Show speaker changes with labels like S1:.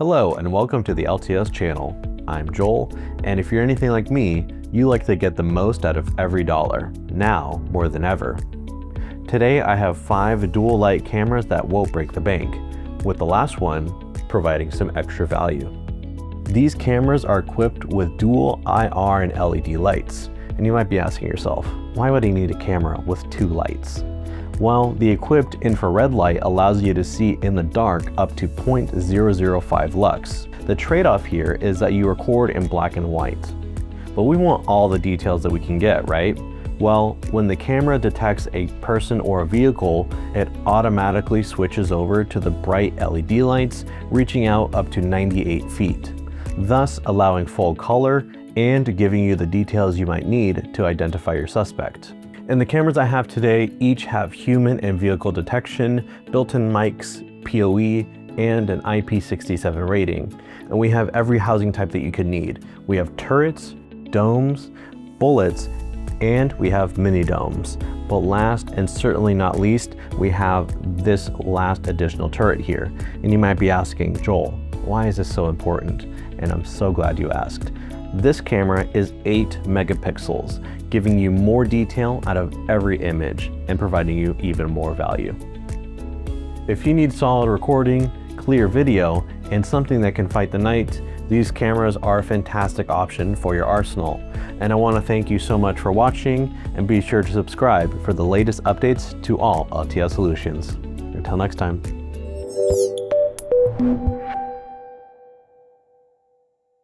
S1: Hello and welcome to the LTS channel. I'm Joel, and if you're anything like me, you like to get the most out of every dollar, now more than ever. Today I have 5 dual light cameras that won't break the bank, with the last one providing some extra value. These cameras are equipped with dual IR and LED lights, and you might be asking yourself, why would I need a camera with 2 lights? Well, the equipped infrared light allows you to see in the dark up to 0.005 lux. The trade-off here is that you record in black and white. But we want all the details that we can get, right? Well, when the camera detects a person or a vehicle, it automatically switches over to the bright LED lights, reaching out up to 98 feet, thus allowing full color and giving you the details you might need to identify your suspect. And the cameras I have today each have human and vehicle detection, built-in mics, PoE, and an IP67 rating. And we have every housing type that you could need. We have turrets, domes, bullets, and we have mini domes. But last and certainly not least, we have this last additional turret here. And you might be asking, Joel, why is this so important? And I'm so glad you asked. This camera is 8 megapixels, giving you more detail out of every image and providing you even more value. If you need solid recording, clear video, and something that can fight the night, these cameras are a fantastic option for your arsenal. And I want to thank you so much for watching, and be sure to subscribe for the latest updates to all LTS solutions. Until next time.